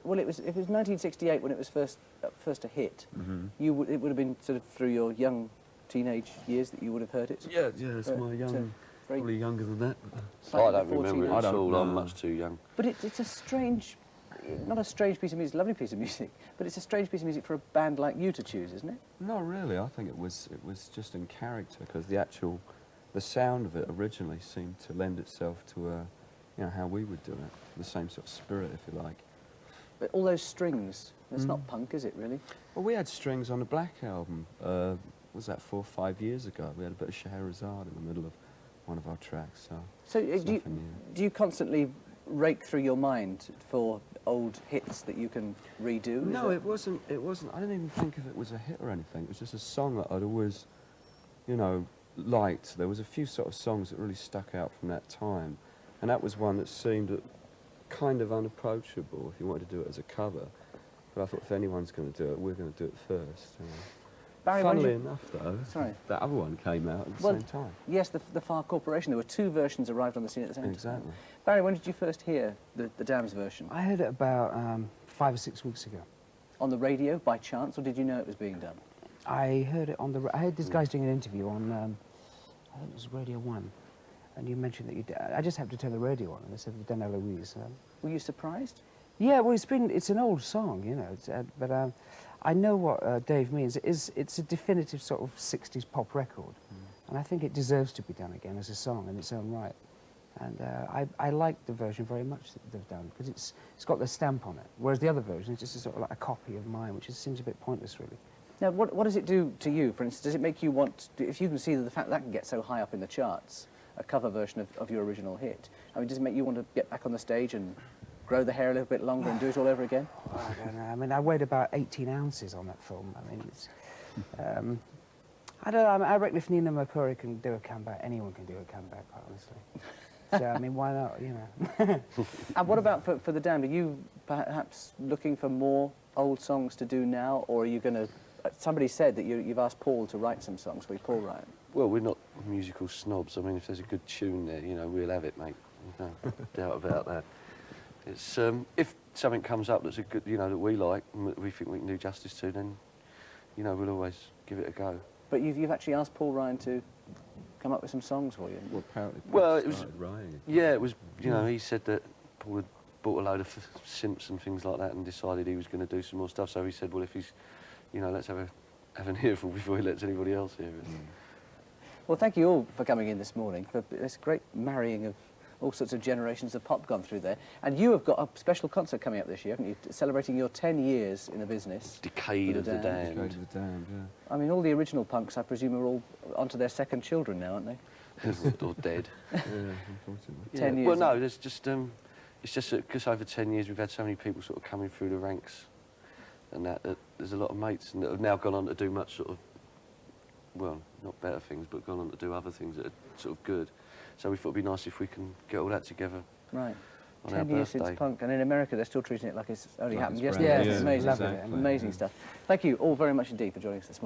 Well, it was 1968 when it was first a hit. It would have been sort of through your young teenage years that you would have heard it. Yeah, it's my young, probably younger than that. I don't remember it at all. I'm much too young. But it's a strange, not a strange piece of music, lovely piece of music, but it's a strange piece of music for a band like you to choose, isn't it? Not really. I think it was just in character, because the sound of it originally seemed to lend itself to you know, how we would do it, the same sort of spirit, if you like. But all those strings, that's not punk, is it, really? Well, we had strings on the Black album, was that 4 or 5 years ago? We had a bit of Scheherazade in the middle of one of our tracks, So do you constantly rake through your mind for old hits that you can redo? No, it wasn't, I didn't even think of it was a hit or anything. It was just a song that I'd always, you know, liked. There was a few sort of songs that really stuck out from that time, and that was one that seemed kind of unapproachable if you wanted to do it as a cover. But I thought, if anyone's going to do it, we're going to do it first. Barry, funnily enough, though, sorry, that other one came out at the same time. Yes, the Far Corporation. There were two versions arrived on the scene at the same time. Exactly. Barry, when did you first hear the Damned's version? I heard it about 5 or 6 weeks ago. On the radio, by chance, or did you know it was being done? I heard it on the... I heard these guys doing an interview on, I think it was Radio 1, and you mentioned that you... I just happened to turn the radio on, and they said we've done Eloise. Were you surprised? Yeah, well, it's an old song, you know, but I know what Dave means. It's a definitive sort of 60s pop record, and I think it deserves to be done again as a song in its own right. And I like the version very much that they've done, because it's got the stamp on it, whereas the other version is just a sort of like a copy of mine, which seems a bit pointless, really. Now, what does it do to you, for instance? Does it make you want, if you can see the fact that can get so high up in the charts, a cover version of your original hit, I mean, does it make you want to get back on the stage and grow the hair a little bit longer and do it all over again? I don't know. I mean, I weighed about 18 ounces on that film. I mean, it's... I don't know. I, mean, I reckon if Nina Makuri can do a comeback, anyone can do a comeback, quite honestly. So, I mean, why not, you know? And what about for the Damned? Are you perhaps looking for more old songs to do now, or are you going to... somebody said that you've asked Paul to write some songs. Will Paul write? Well, we're not musical snobs. I mean, if there's a good tune there, you know, we'll have it, mate. No doubt about that. It's, if something comes up that's a good, you know, that we like, and we think we can do justice to, then, you know, we'll always give it a go. But you've actually asked Paul Ryan to come up with some songs for you? Well, apparently Paul it was, writing. Yeah, it was, you know, he said that Paul had bought a load of synths and things like that and decided he was going to do some more stuff, so he said, well, if he's, you know, let's have an earful before he lets anybody else hear it. Well, thank you all for coming in this morning. For this great marrying of all sorts of generations of pop gone through there. And you have got a special concert coming up this year, haven't you? Celebrating your 10 years in the business. Decade of the Damned. Decade of the Damned, yeah. I mean, all the original punks, I presume, are all onto their second children now, aren't they? Or dead. Yeah, unfortunately. 10 years. Well, no, there's just, it's just that because over 10 years we've had so many people sort of coming through the ranks, and that there's a lot of mates and that have now gone on to do much sort of, well, not better things, but gone on to do other things that are sort of good. So we thought it'd be nice if we can get all that together. Right. On 10 our years birthday. since punk, and in America they're still treating it like it's only happened it's yesterday. brand new. It's amazing, Yeah, exactly. amazing stuff. Thank you all very much indeed for joining us this morning.